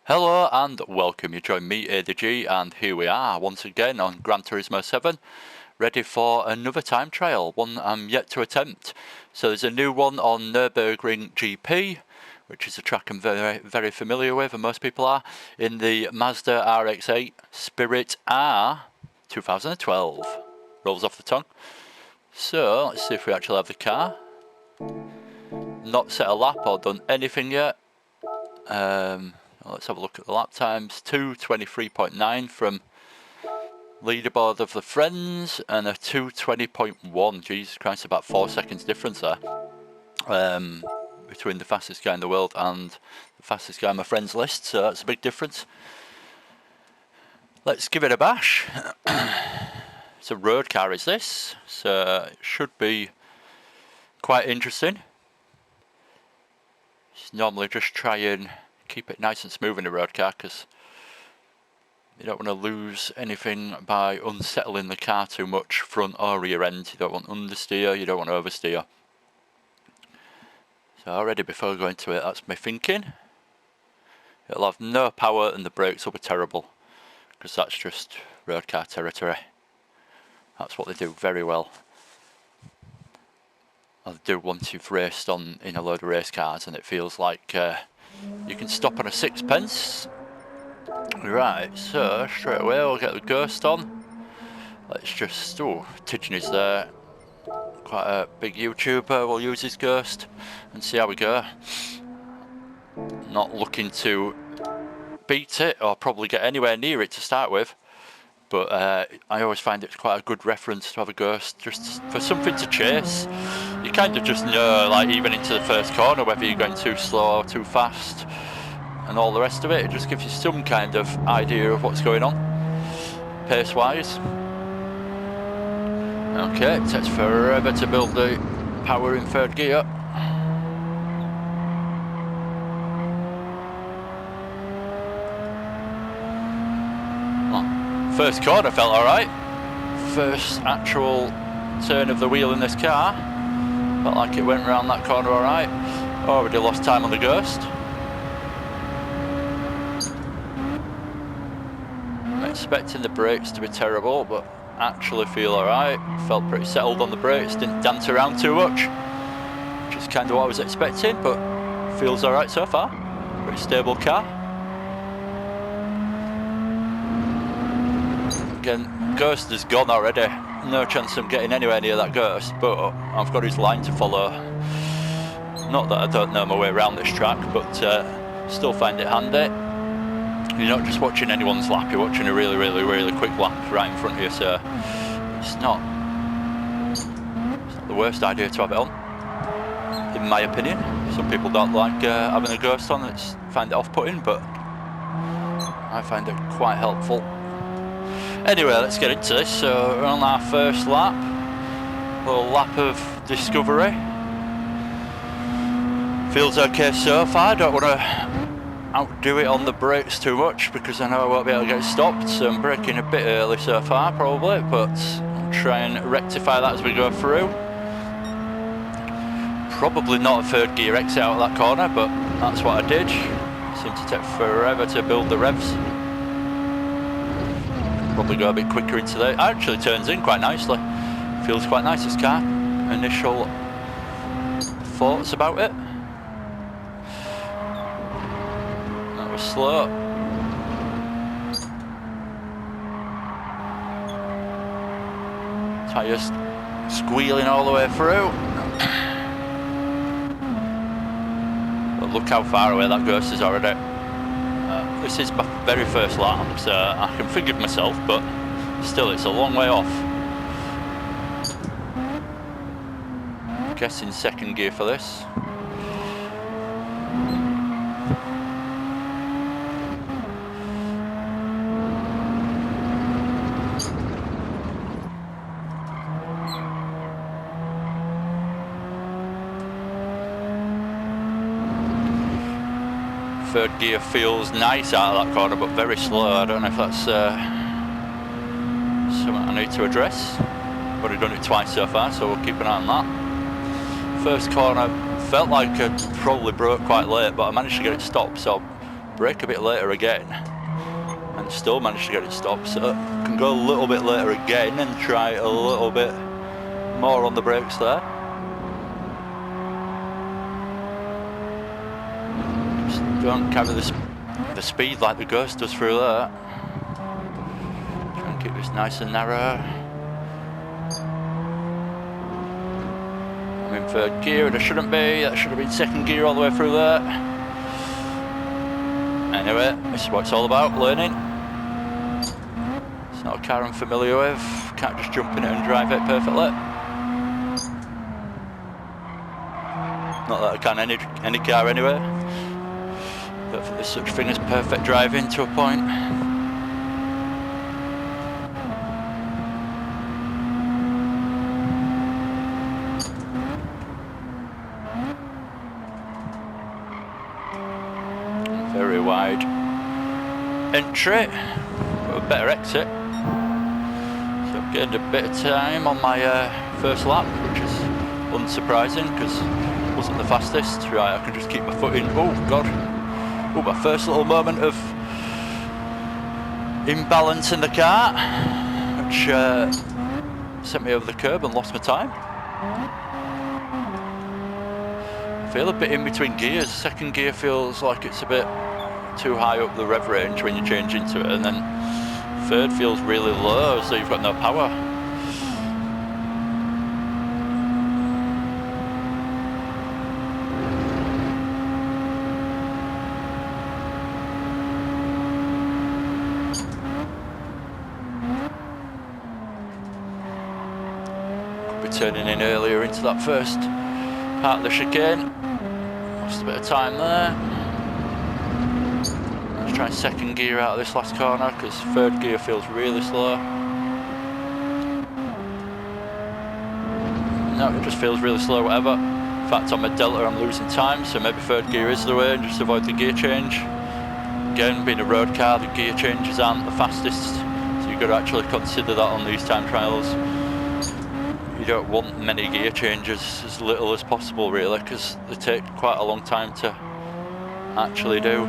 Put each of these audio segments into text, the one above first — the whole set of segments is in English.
Hello and welcome, you join me ADG, and here we are once again on Gran Turismo 7, ready for another time trial, one I'm yet to attempt. So there's a new one on Nurburg Gp, which is a track I'm very familiar with, and most people are, in the Mazda Rx7 Spirit R 2012. Rolls off the tongue. So let's see if we actually have the car. Not set a lap or done anything yet. Let's have a look at the lap times. 2:23.9 from leaderboard of the friends, and a 2:20.1. Jesus Christ, about 4 seconds difference there between the fastest guy in the world and the fastest guy on my friends list, so that's a big difference. Let's give it a bash. It's a road car, is this? So it should be quite interesting. Normally just try and keep it nice and smooth in a road car, because you don't want to lose anything by unsettling the car too much, front or rear end. You don't want understeer, you don't want oversteer. So already before I go into it, that's my thinking. It'll have no power and the brakes will be terrible, because that's just road car territory. That's what they do very well. I do once you've raced in a load of race cars, and it feels like you can stop on a sixpence. Right, so straight away we'll get the Ghost on. Let's just, Tidgen is there. Quite a big YouTuber, we'll use his Ghost and see how we go. Not looking to beat it or probably get anywhere near it to start with. But I always find it's quite a good reference to have a Ghost, just for something to chase. You kind of just know, like even into the first corner, whether you're going too slow or too fast, and all the rest of it. It just gives you some kind of idea of what's going on, pace-wise. Okay, it takes forever to build the power in third gear. First corner felt alright. First actual turn of the wheel in this car. Felt like it went around that corner alright. Already lost time on the Ghost. I'm expecting the brakes to be terrible, but actually feel alright. Felt pretty settled on the brakes, didn't dance around too much, which is kind of what I was expecting, but feels alright so far. Pretty stable car. Again, Ghost is gone already. No chance of getting anywhere near that Ghost, but I've got his line to follow. Not that I don't know my way around this track, but still find it handy. You're not just watching anyone's lap, you're watching a really quick lap right in front of you, so it's not the worst idea to have it on, in my opinion. Some people don't like having a Ghost on, find it off-putting, but I find it quite helpful. Anyway, let's get into this. So we're on our first lap. A little lap of discovery. Feels okay so far. Don't want to outdo it on the brakes too much, because I know I won't be able to get stopped. So I'm braking a bit early so far probably, but I'll try and rectify that as we go through. Probably not a third gear exit out of that corner, but that's what I did. Seemed to take forever to build the revs. Probably go a bit quicker into there. Actually turns in quite nicely. Feels quite nice, this car. Initial thoughts about it. That was slow. Tyres squealing all the way through. But look how far away that Ghost is already. This is my very first lap, so I can forgive myself, but still it's a long way off. I'm guessing second gear for this. Third gear feels nice out of that corner, but very slow. I don't know if that's something I need to address. I've already done it twice so far, so we'll keep an eye on that. First corner felt like it probably broke quite late, but I managed to get it stopped, so brake a bit later again and still managed to get it stopped, so I can go a little bit later again and try a little bit more on the brakes there. Just don't carry the speed like the Ghost does through there. Try and keep this nice and narrow. I'm in third gear and I shouldn't be. That should have been second gear all the way through there. Anyway, this is what it's all about, learning. It's not a car I'm familiar with. Can't just jump in it and drive it perfectly. Not that I can any car anyway. Don't think there's such thing as perfect driving to a point. Very wide entry, but a better exit. So I've gained a bit of time on my first lap, which is unsurprising because it wasn't the fastest. Right, I can just keep my foot in. Oh God. Oh, my first little moment of imbalance in the car, which sent me over the curb and lost my time. I feel a bit in between gears. Second gear feels like it's a bit too high up the rev range when you change into it, and then third feels really low, so you've got no power. Turning in earlier into that first part of the chicane. Lost a bit of time there. Let's try second gear out of this last corner because third gear feels really slow. No, it just feels really slow, whatever. In fact, on my Delta I'm losing time, so maybe third gear is the way and just avoid the gear change. Again, being a road car, the gear changes aren't the fastest, so you've got to actually consider that on these time trials. You don't want many gear changes, as little as possible really, because they take quite a long time to actually do.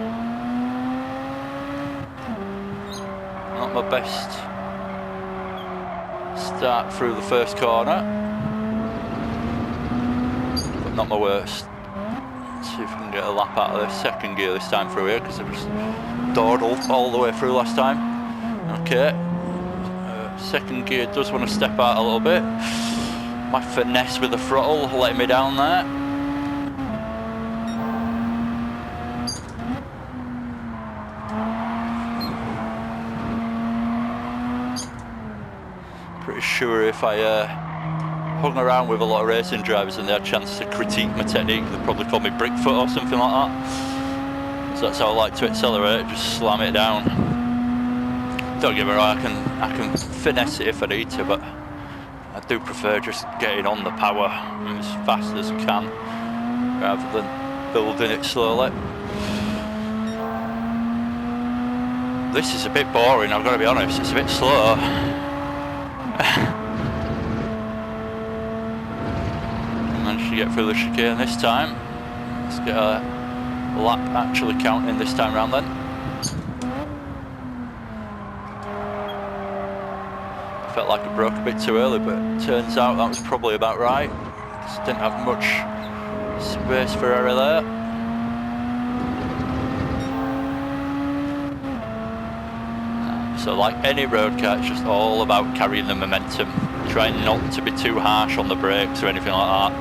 Not my best start through the first corner, but not my worst. Let's see if we can get a lap out of the second gear this time through here, because I just dawdled all the way through last time. Okay, second gear does want to step out a little bit. My finesse with the throttle letting me down there. Pretty sure if I hung around with a lot of racing drivers and they had a chance to critique my technique, they'd probably call me brickfoot or something like that. So that's how I like to accelerate, just slam it down. Don't get me wrong, I can finesse it if I need to, but I do prefer just getting on the power as fast as I can, rather than building it slowly. This is a bit boring, I've got to be honest, it's a bit slow. Managed to get through the chicane this time. Let's get a lap actually counting this time round then. Felt like I broke a bit too early, but it turns out that was probably about right. Just didn't have much space for error there. So like any road car, it's just all about carrying the momentum. Trying not to be too harsh on the brakes or anything like that.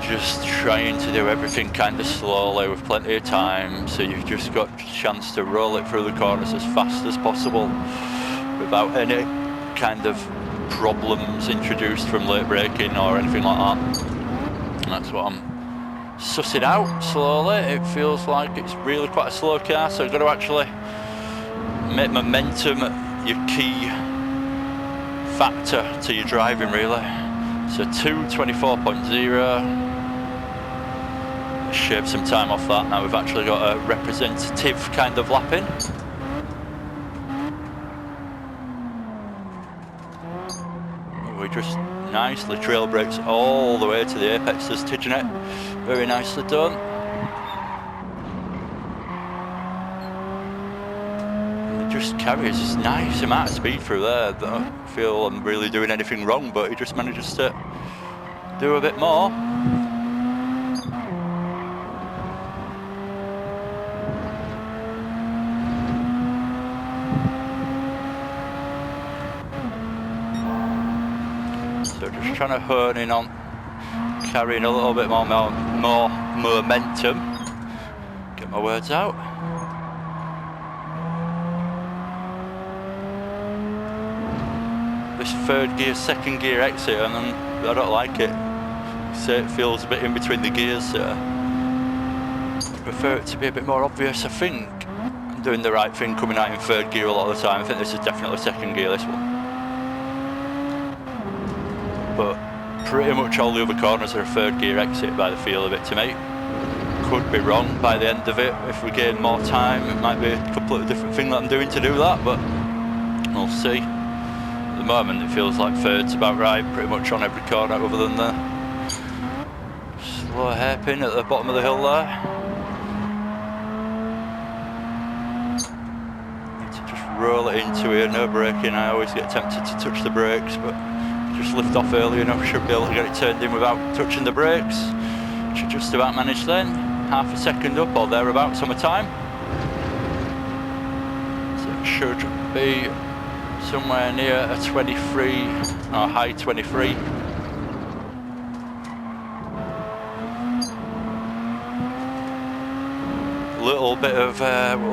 Just trying to do everything kind of slowly with plenty of time, so you've just got a chance to roll it through the corners as fast as possible without any kind of problems introduced from late braking or anything like that. And that's what I'm sussing out slowly. It feels like it's really quite a slow car, so you've got to actually make momentum your key factor to your driving really. So 2:24.0. Shave some time off that. Now we've actually got a representative kind of lapping. We just nicely trail brakes all the way to the apex, just touching it. Very nicely done. just carries a nice amount of speed through there. I don't feel I'm really doing anything wrong, but he just manages to do a bit more. So just trying to hone in on carrying a little bit more momentum. Get my words out. This third gear, second gear exit, and I don't like it. So it feels a bit in between the gears. I prefer it to be a bit more obvious. I think I'm doing the right thing coming out in third gear a lot of the time. I think this is definitely second gear, this one. But pretty much all the other corners are a third gear exit by the feel of it to me. Could be wrong by the end of it. If we gain more time, it might be a completely different thing that I'm doing to do that, but we'll see. At the moment it feels like third's about right, pretty much on every corner other than the slow hairpin at the bottom of the hill there. Need to just roll it into here, no braking. I always get tempted to touch the brakes, but just lift off early enough, should be able to get it turned in without touching the brakes. Should just about manage then. Half a second up or thereabouts on my time. So it should be somewhere near a 23 or high 23. A little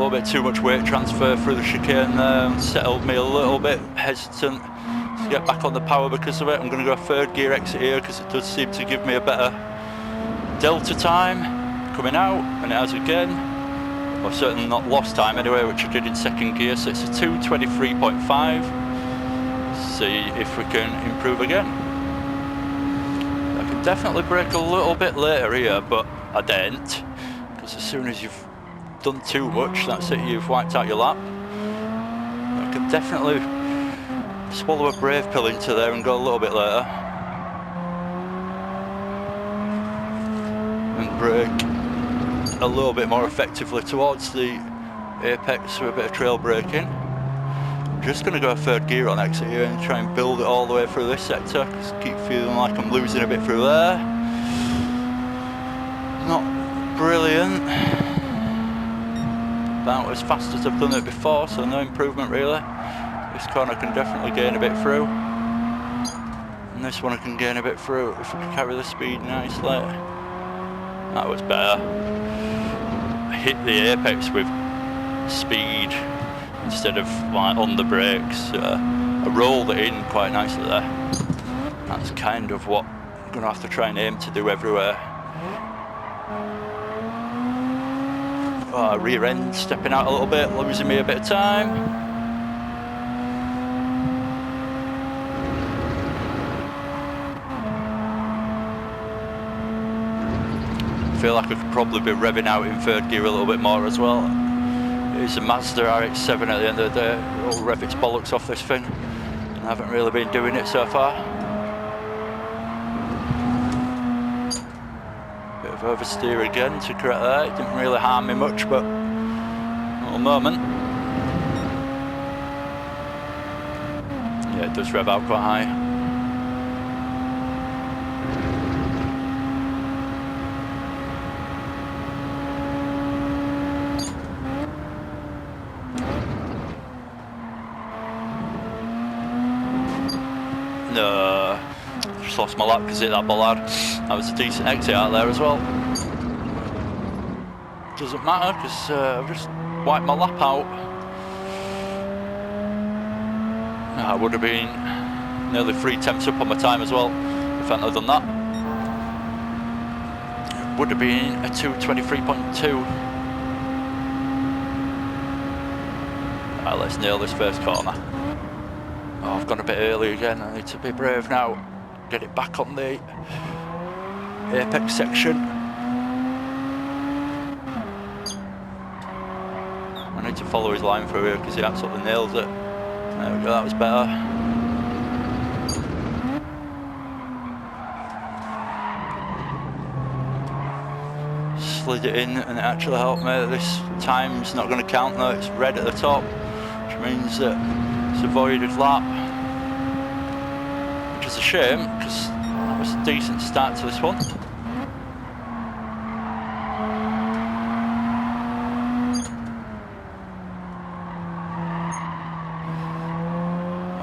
bit too much weight transfer through the chicane there, settled me a little bit hesitant to get back on the power because of it. I'm going to go third gear exit here because it does seem to give me a better delta time coming out, and it has again. I've certainly not lost time anyway, which I did in second gear, so it's a 2:23.5. See if we can improve again. I can definitely brake a little bit later here, but I didn't, because as soon as you've done too much, that's it, you've wiped out your lap. I can definitely swallow a brave pill into there and go a little bit later. And brake a little bit more effectively towards the apex with a bit of trail braking. I'm just going to go third gear on exit here and try and build it all the way through this sector, because I keep feeling like I'm losing a bit through there. Not brilliant. About as fast as I've done it before, so no improvement really. This corner I can definitely gain a bit through, and this one I can gain a bit through if I can carry the speed nicely. That was better. I hit the apex with speed instead of like on the brakes. I rolled it in quite nicely there. That's kind of what I'm going to have to try and aim to do everywhere. Rear end stepping out a little bit, losing me a bit of time. I feel like I could probably be revving out in third gear a little bit more as well. It's a Mazda Rx7 at the end of the day. It'll rev its bollocks off this thing. I haven't really been doing it so far. Bit of oversteer again to correct that. It didn't really harm me much, but a little moment. Yeah, it does rev out quite high. No, just lost my lap because hit that bollard. That was a decent exit out there as well. Doesn't matter because I've just wiped my lap out. I would have been nearly 3 tenths up on my time as well if I hadn't done that. It would have been a 2:23.2. Right, let's nail this first corner. Oh, I've gone a bit early again. I need to be brave now. Get it back on the apex section. I need to follow his line through here because he absolutely nails it. There we go, that was better. Slid it in and it actually helped me. This time's not going to count though, it's red at the top, which means that it's avoided lap, which is a shame because that was a decent start to this one.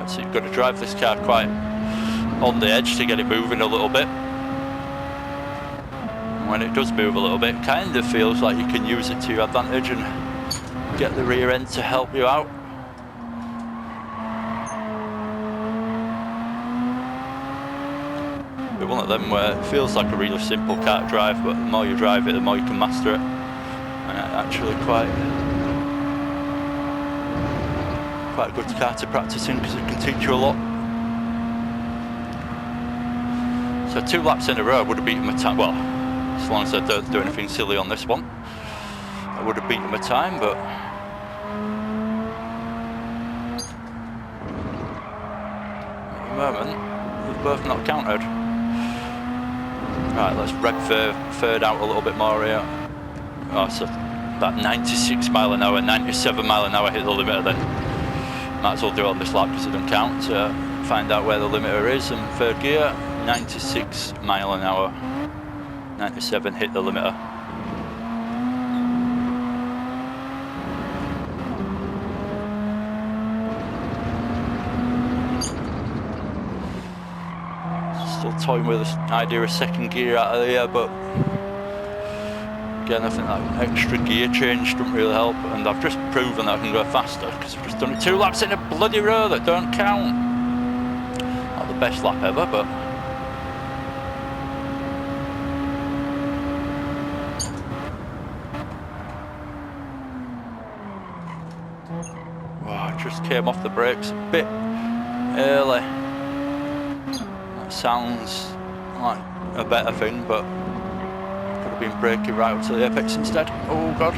So you've got to drive this car quite on the edge to get it moving a little bit. And when it does move a little bit, it kind of feels like you can use it to your advantage and get the rear end to help you out. But one of them where it feels like a really simple car to drive, but the more you drive it, the more you can master it. And it's actually quite a good car to practice in because it can teach you a lot. So 2 laps in a row I would have beaten my time. Well, as long as I don't do anything silly on this one, I would have beaten my time, but at the moment we've both not countered. Right, let's rev third out a little bit more here. Oh, so about 96 mile an hour, 97 mile an hour hit the limiter then. Might as well do it on this lap because it doesn't count to find out where the limiter is. And third gear, 96 mile an hour, 97 hit the limiter. Still toying with the idea of second gear out of here, but again, I think that extra gear change doesn't really help, and I've just proven that I can go faster because I've just done it 2 laps in a bloody row that don't count. Not the best lap ever, but wow, I just came off the brakes a bit early. That sounds like a better thing, but been braking right up to the apex instead. Oh god.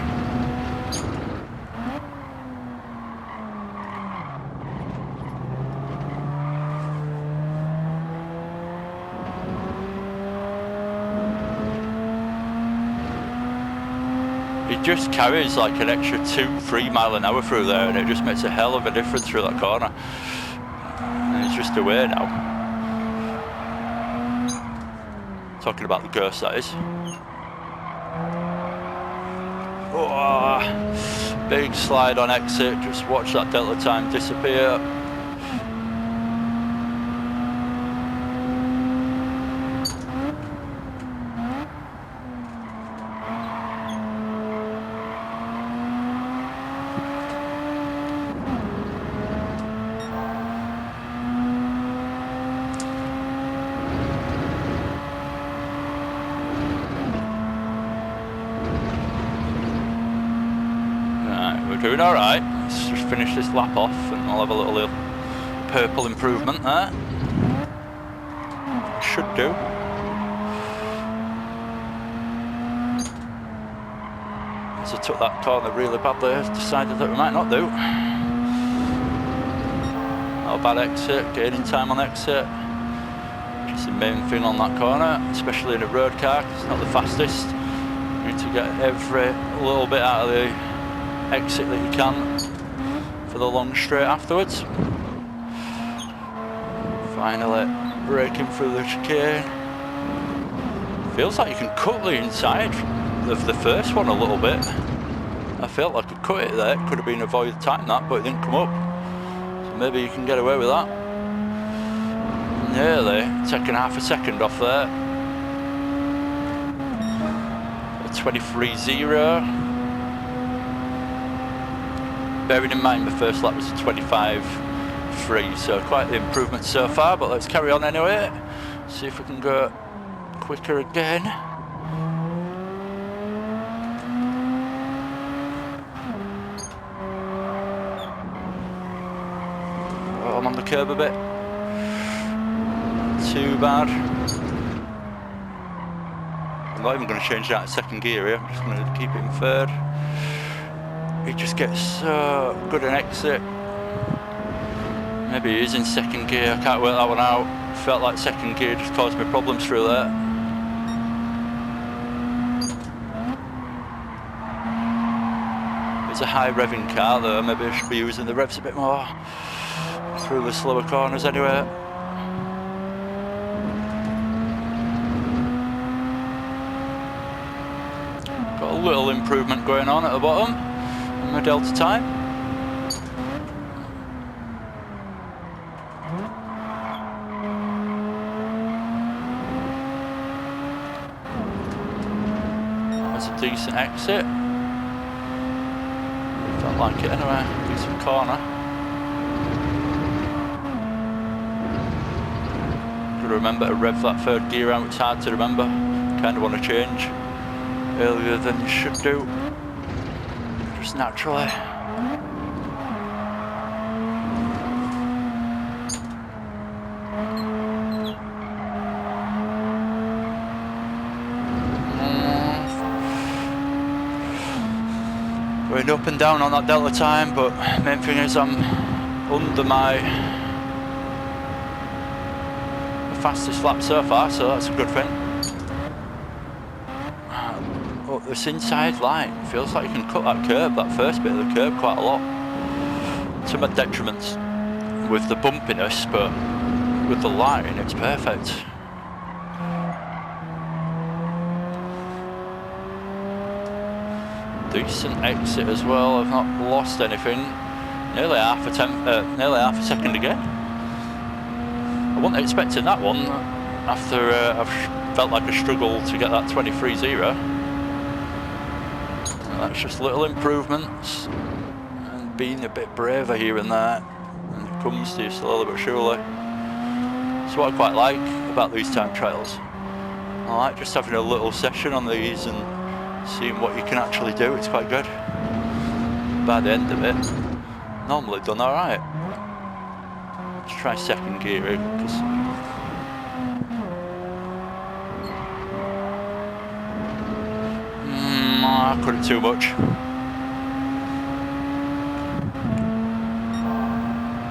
It just carries like an extra 2-3 mile an hour through there, and it just makes a hell of a difference through that corner. And it's just away now. Talking about the ghost, that is. Oh, big slide on exit, just watch that delta time disappear. Doing alright. Let's just finish this lap off and I'll have a little purple improvement there. Should do. As I took that corner really badly, I decided that we might not do. Not a bad exit, gaining time on exit. Which is the main thing on that corner, especially in a road car, 'cause it's not the fastest. You need to get every little bit out of the exit that you can for the long straight afterwards. Finally braking through the chicane. Feels like you can cut the inside of the first one a little bit. I felt like I could cut it there, it could have been avoided time that, but it didn't come up. So maybe you can get away with that. Nearly taking half a second off there. 23.0. Bearing in mind the first lap was a 25.3, so quite the improvement so far, but let's carry on anyway. See if we can go quicker again. Oh, I'm on the curb a bit. Too bad. I'm not even going to change that to second gear here, I'm just going to keep it in third. He just gets so good an exit. Maybe he is in second gear, I can't work that one out. Felt like second gear just caused me problems through there. It's a high revving car though, maybe I should be using the revs a bit more through the slower corners anyway. Got a little improvement going on at the bottom in my delta time. That's a decent exit. Don't like it anyway, decent corner. Gotta remember to rev that third gear out, it's hard to remember. Kinda want to change earlier than you should do, just naturally. Going up and down on that delta time, but main thing is I'm under my fastest lap so far, so that's a good thing. Oh, this inside line feels like you can cut that curb, that first bit of the curb, quite a lot. To my detriments with the bumpiness, but with the line it's perfect. Decent exit as well. I've not lost anything. Nearly half a second again. I wasn't expecting that one after I've felt like a struggle to get that 23.0. That's just little improvements and being a bit braver here and there, and it comes to you slowly but surely. That's what I quite like about these time trials. I like just having a little session on these and seeing what you can actually do. It's quite good. By the end of it, normally done alright. Let's try second gear because I cut it too much.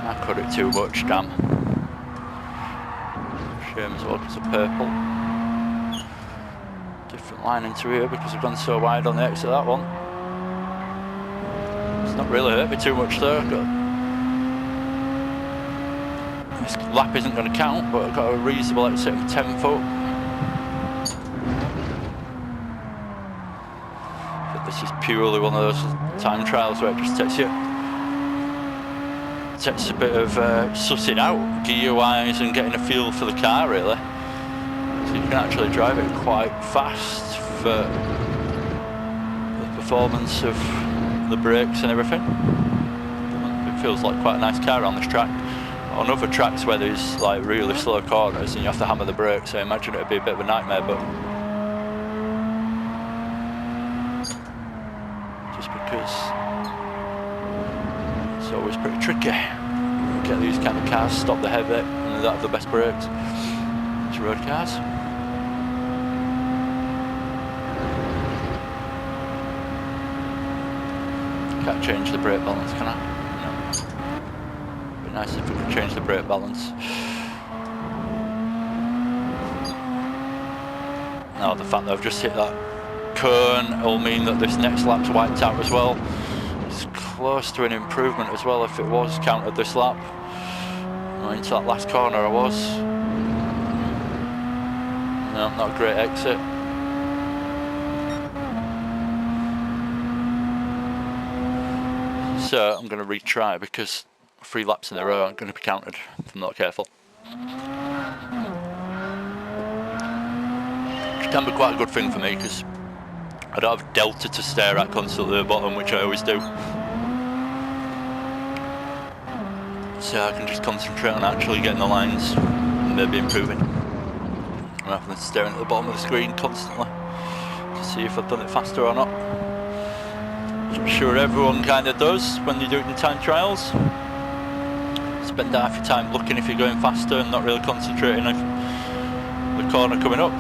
I cut it too much, damn. Shame as well because of purple. Different line into here because I've gone so wide on the exit of that one. It's not really hurt me too much though. This lap isn't going to count, but I've got a reasonable exit of 10 foot. But this is purely one of those time trials where it just takes a bit of sussing out gear wise and getting a feel for the car really. So you can actually drive it quite fast for the performance of the brakes and everything. It feels like quite a nice car on this track. On other tracks where there's like really slow corners and you have to hammer the brakes, I imagine it would be a bit of a nightmare, but just because it's always pretty tricky. You get these kind of cars, stop the heavy, and they don't have the best brakes. It's road cars. Can't change the brake balance, can I? No. It'd be nice if we could change the brake balance. Now the fact that I've just hit that cone will mean that this next lap's wiped out as well. It's close to an improvement as well if it was counted this lap. Into that last corner I was. No, not a great exit. So I'm going to retry because 3 laps in a row aren't going to be counted if I'm not careful. Which can be quite a good thing for me because I don't have delta to stare at constantly at the bottom, which I always do. So I can just concentrate on actually getting the lines and maybe improving, rather than staring at the bottom of the screen constantly to see if I've done it faster or not. Which I'm sure everyone kind of does when you do it in time trials. Spend half your time looking if you're going faster and not really concentrating on the corner coming up.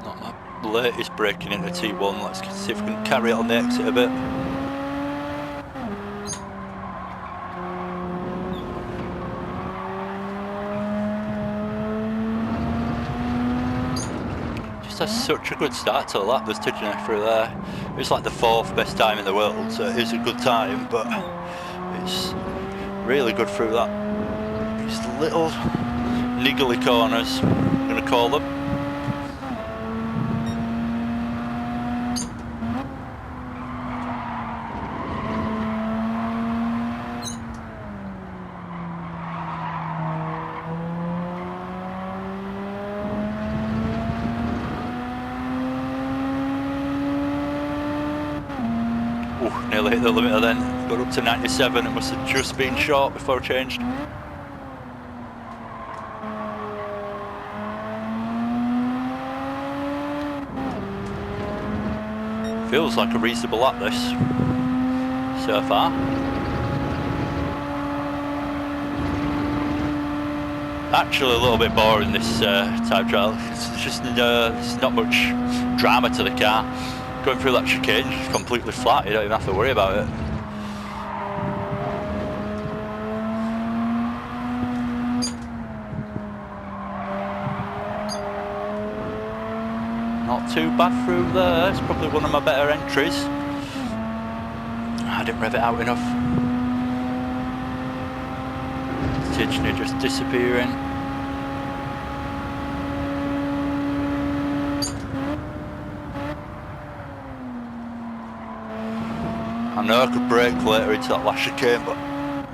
Not my latest braking into T1. Let's see if we can carry it on the exit a bit. just had such a good start to the lap. There's Tidgeney through there. It's like the 4th best time in the world, so it is a good time, but it's really good through that. These little niggly corners, I'm going to call them. Nearly hit the limiter then, got up to 97, it must have just been short before I changed. Feels like a reasonable lap this, so far. Actually a little bit boring this time trial, it's just there's not much drama to the car. Going through that chicane, it's completely flat, you don't even have to worry about it. Not too bad through there, it's probably one of my better entries. I didn't rev it out enough. Tidgeney just disappearing. I know I could brake later into that last chicane, but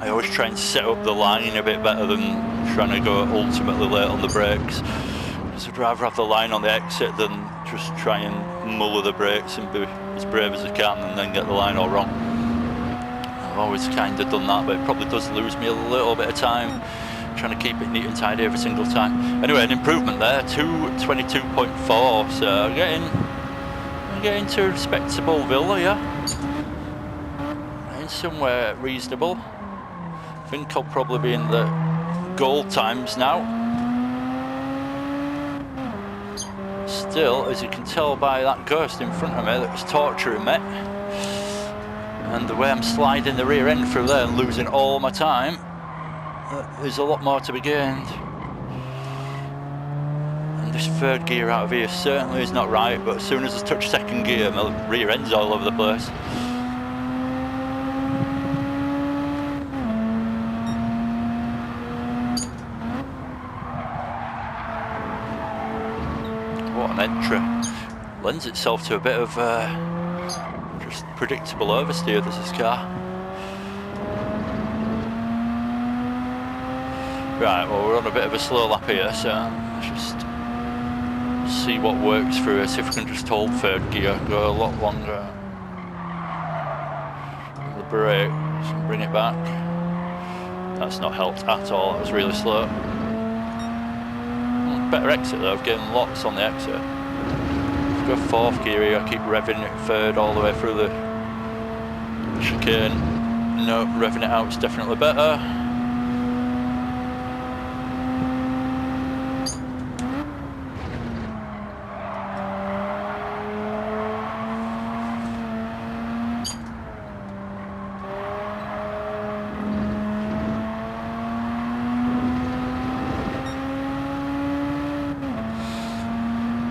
I always try and set up the line a bit better than trying to go ultimately late on the brakes. Because I'd rather have the line on the exit than just try and muller the brakes and be as brave as I can and then get the line all wrong. I've always kind of done that, but it probably does lose me a little bit of time trying to keep it neat and tidy every single time. Anyway, an improvement there, 222.4, so I'm getting to a respectable villa, yeah. Somewhere reasonable. I think I'll probably be in the goal times now. Still, as you can tell by that ghost in front of me that was torturing me, and the way I'm sliding the rear end through there and losing all my time, there's a lot more to be gained. And this 3rd gear out of here certainly is not right, but as soon as I touch 2nd gear, my rear end's all over the place. What an entry. Lends itself to a bit of just predictable oversteer, this car. Right, well we're on a bit of a slow lap here, so let's just see what works through us. If we can just hold 3rd gear, go a lot longer. The brake, so bring it back. That's not helped at all, that was really slow. Better exit though, I've gained lots on the exit. If I go 4th gear here, I keep revving it 3rd all the way through the chicane. No, revving it out is definitely better.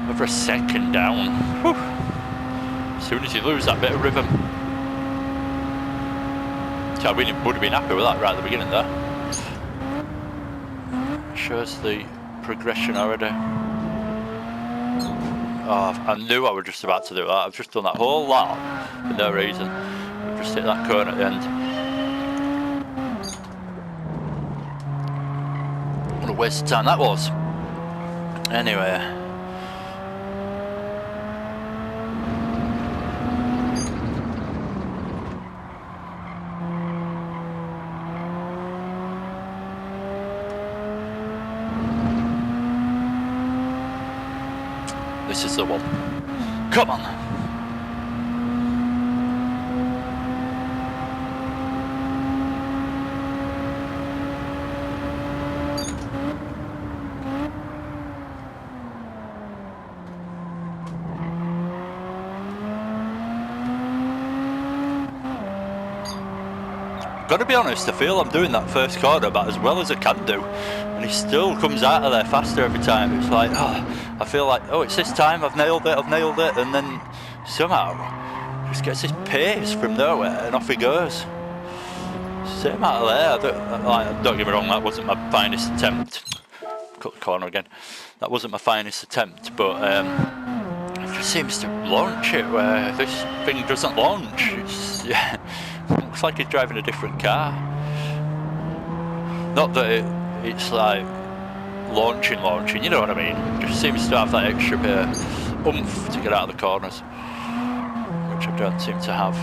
Over a second down. Whew. As soon as you lose that bit of rhythm. So I really would have been happy with that right at the beginning there. Shows the progression already. Oh, I knew I was just about to do that. I've just done that whole lap for no reason. I've just hit that cone at the end. What a waste of time that was. Anyway. This is the one. Come on. Gotta be honest, I feel I'm doing that first corner about as well as I can do, and he still comes out of there faster every time. It's like, oh, I feel like, oh, it's this time, I've nailed it, and then somehow just gets this pace from nowhere and off he goes. Same out of there. Don't get me wrong, that wasn't my finest attempt. Cut the corner again. That wasn't my finest attempt, but it just seems to launch it where this thing doesn't launch. It's, yeah, looks like he's driving a different car. Not that it's like launching, you know what I mean? It just seems to have that extra bit of oomph to get out of the corners, which I don't seem to have.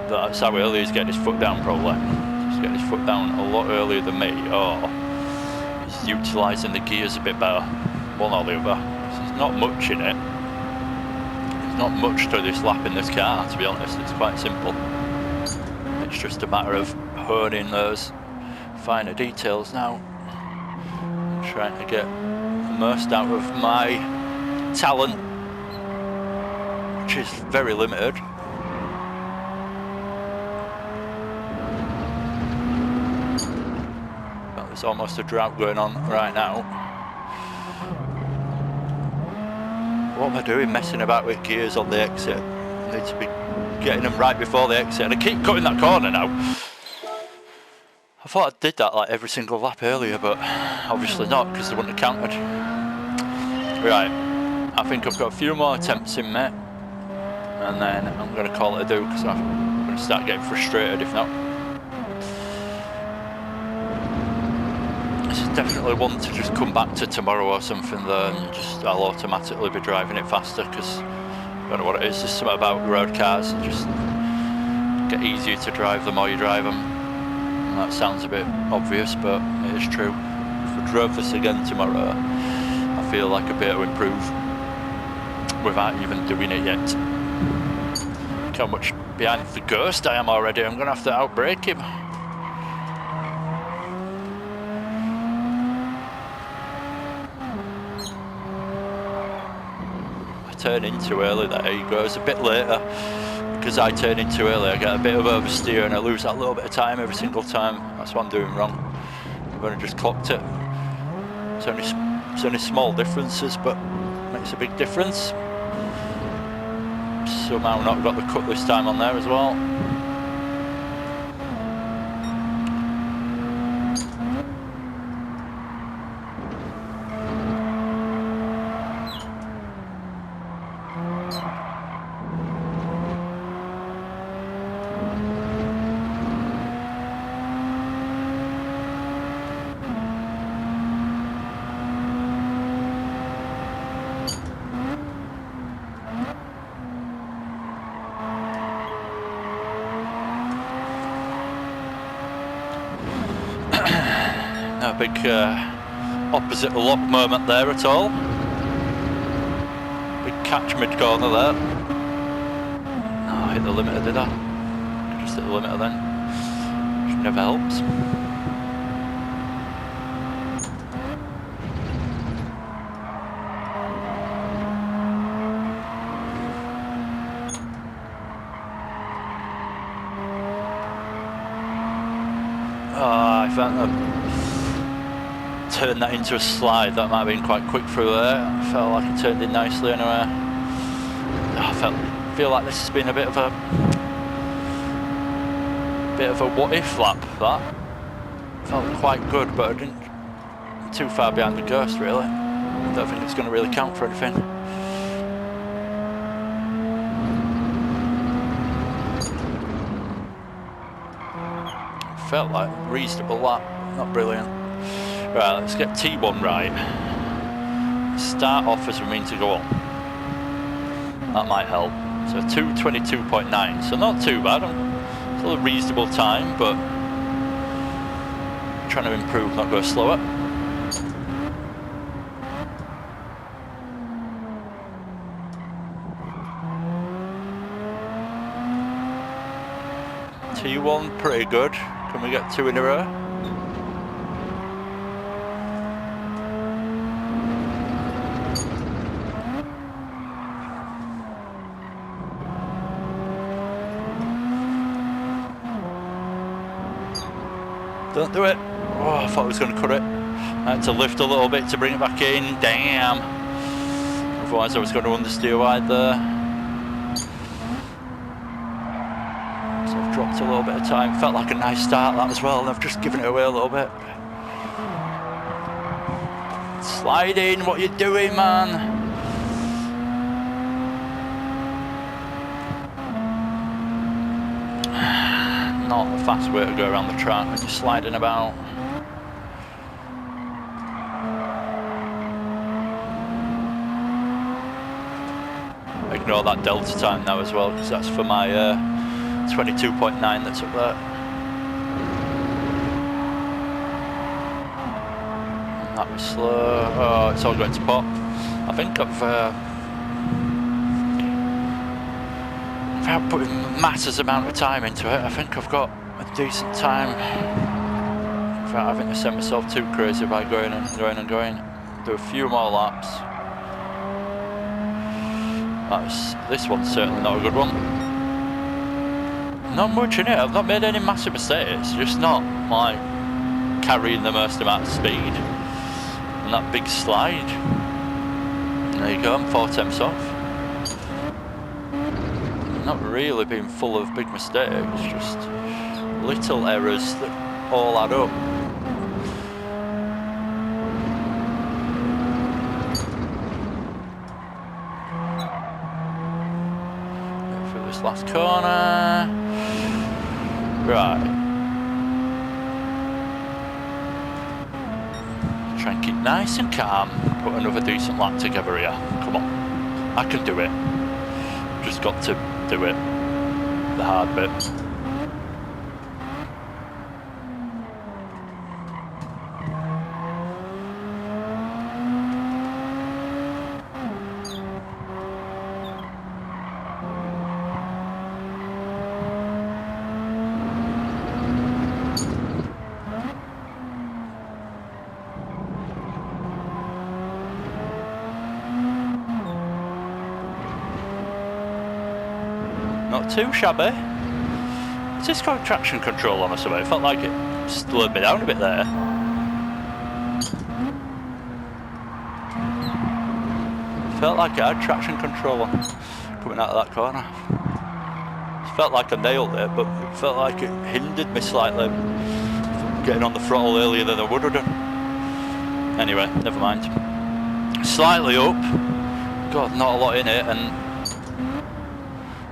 That's how early he's getting his foot down, probably. He's getting his foot down a lot earlier than me, or he's utilising the gears a bit better, one or the other. There's not much in it. There's not much to this lap in this car, to be honest. It's quite simple. It's just a matter of honing those finer details now. I'm trying to get the most out of my talent, which is very limited. Well, there's almost a drought going on right now. What am I doing messing about with gears on the exit? I need to be getting them right before the exit, and I keep cutting that corner now. I thought I did that like every single lap earlier, but obviously not, because they wouldn't have counted. Right, I think I've got a few more attempts in, mate, and then I'm going to call it a do, because I'm going to start getting frustrated if not. This is definitely one to just come back to tomorrow or something though, and just I'll automatically be driving it faster, because I don't know what it is, there's something about road cars that just get easier to drive the more you drive them. And that sounds a bit obvious, but it is true. If we drove this again tomorrow, I feel like I'd be able to improve without even doing it yet. Look how much behind the ghost I am already. I'm going to have to outbrake him. I turn in too early there. He goes a bit later. Because I turn in too early, I get a bit of oversteer and I lose that little bit of time every single time. That's what I'm doing wrong. I've only just clocked it. It's only small differences, but makes a big difference. Somehow not got the cut this time on there as well. No big opposite lock moment there at all. Big catch mid-corner there. Oh, I hit the limiter, did I? Just hit the limiter then. Which never helps. Oh, I found that. Turn that into a slide. That might have been quite quick through there. I felt like it turned in nicely anyway. I feel like this has been a bit of a what if lap. That felt quite good, but I didn't too far behind the ghost really. I don't think it's going to really count for anything. Felt like a reasonable lap, not brilliant. Right, let's get T1 right. Start off as we mean to go on. That might help. So 2:22.9, so not too bad. Still a reasonable time, but trying to improve, not go slower. T1 pretty good. Can we get 2 in a row? Don't do it. Oh, I thought I was going to cut it. I had to lift a little bit to bring it back in. Damn. Otherwise I was going to understeer wide there. So I've dropped a little bit of time. Felt like a nice start that as well, and I've just given it away a little bit. Slide in, what you doing, man? Not a fast way to go around the track when you're sliding about. Ignore that delta time now as well, because that's for my 22.9 that's up there. And that was slow. Oh, it's all going to pop. I think without putting massive amount of time into it, I think I've got a decent time without having to send myself too crazy by going and going and going. Do a few more laps. This one's certainly not a good one. Not much in it. I've not made any massive mistakes. Just not like carrying the most amount of speed. And that big slide. There you go. I'm 4 tenths off. Not really being full of big mistakes. Just little errors that all add up. Last corner. Right. Try and keep nice and calm. Put another decent lap together here. Come on. I can do it. Just got to do it. The hard bit. Not too shabby. Has this got traction control on or something? It felt like it slowed me down a bit there. Felt like it had traction control on coming out of that corner. It felt like I nailed it, but it felt like it hindered me slightly getting on the throttle earlier than I would have done. Anyway, never mind. Slightly up. God, not a lot in it, and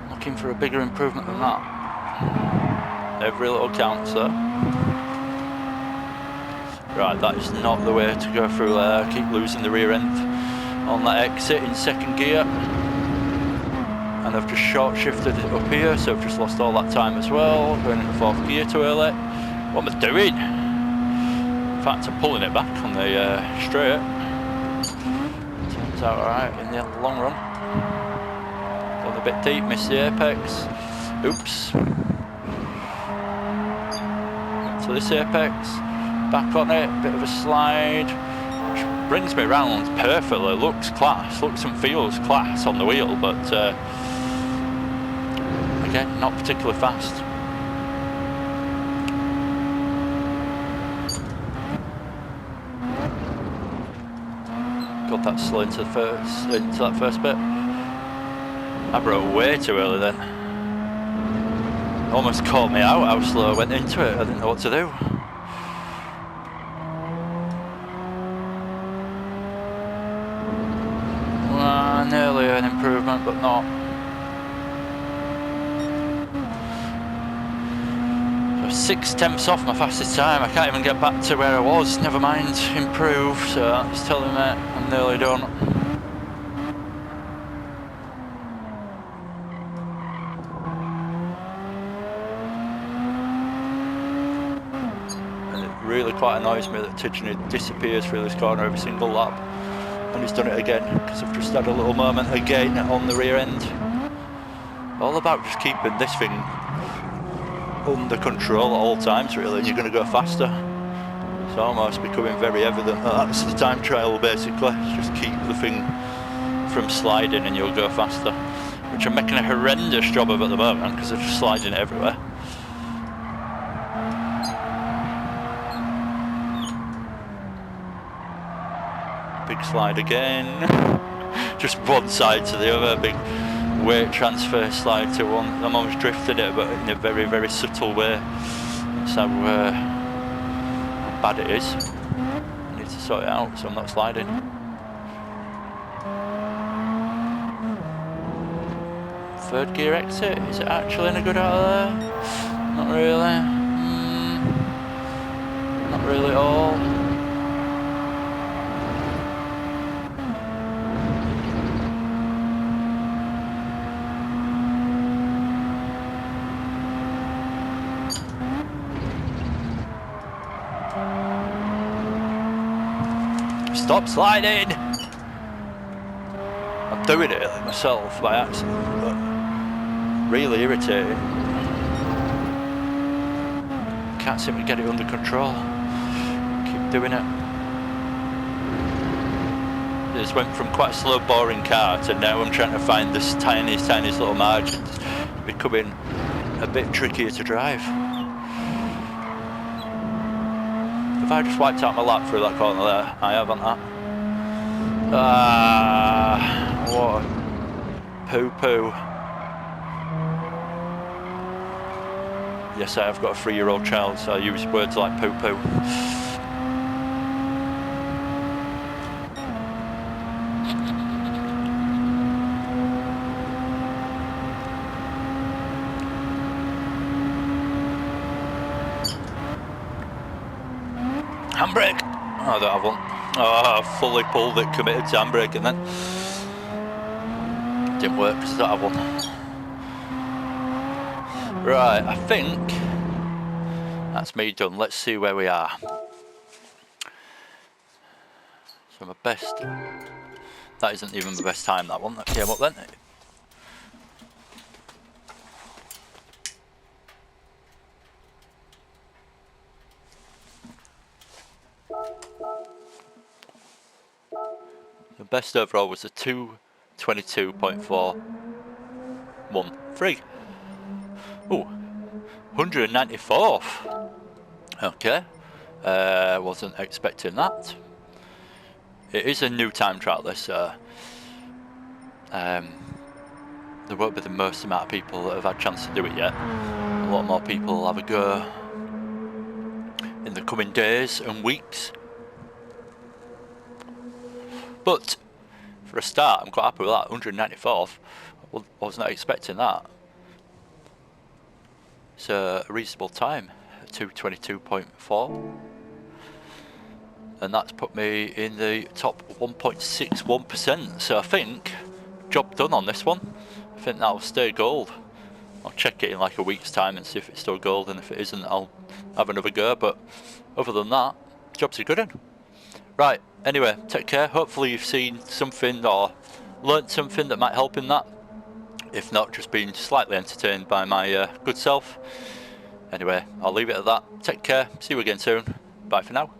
looking for a bigger improvement than that. Every little counts though. Right, that is not the way to go through there. I keep losing the rear end on that exit in second gear. And I've just short shifted it up here, so I've just lost all that time as well. Going into fourth gear too early. What am I doing? In fact, I'm pulling it back on the straight. Turns out alright in the long run. A bit deep, missed the apex. Oops. To this apex, back on it, bit of a slide, which brings me round perfectly. Looks class, looks and feels class on the wheel, but again, not particularly fast. Got that slow into that first bit. I broke way too early then. Almost caught me out how slow I went into it. I didn't know what to do. Nearly an improvement, but not. So 6 tenths off my fastest time. I can't even get back to where I was. Never mind improve. So that's telling me I'm nearly done. Really quite annoys me that Tidgeney disappears through this corner every single lap, and he's done it again because I've just had a little moment again on the rear end. All about just keeping this thing under control at all times really, and you're going to go faster. It's almost becoming very evident that that's the time trial basically. Just keep the thing from sliding and you'll go faster, which I'm making a horrendous job of at the moment because I'm just sliding it everywhere. big slide again. Just one side to the other, big weight transfer slide to one. I'm always drifting it, but in a very, very subtle way. That's how bad it is. I need to sort it out so I'm not sliding. Third gear exit, is it actually any good out of there? Not really. Not really at all. Stop sliding! I'm doing it myself by accident, but really irritating. Can't seem to get it under control. Keep doing it. This went from quite a slow, boring car to now I'm trying to find this tiny little margins. It's becoming a bit trickier to drive. Have I just wiped out my lap through that corner there? I haven't that. What a poo-poo. Yes, I have got a 3-year-old child, so I use words like poo-poo. Handbrake! Oh, I don't have one. Oh, I fully pulled it, committed to handbrake, and then didn't work because I don't have one. Right, I think that's me done. Let's see where we are. So my best. That isn't even the best time, that one. That came up then. The best overall was a 2:22.413. Ooh, 194th. Okay, wasn't expecting that. It is a new time trial, this. There won't be the most amount of people that have had a chance to do it yet. A lot more people will have a go in the coming days and weeks. But for a start, I'm quite happy with that. 194th. I was not expecting that. It's a reasonable time, 2:22.4, and that's put me in the top 1.61%. So I think job done on this one. I think that'll stay gold. I'll check it in like a week's time and see if it's still gold, and if it isn't, I'll have another go. But other than that, job's a good one. Right. Anyway, take care. Hopefully you've seen something or learnt something that might help in that. If not, just been slightly entertained by my good self. Anyway, I'll leave it at that. Take care. See you again soon. Bye for now.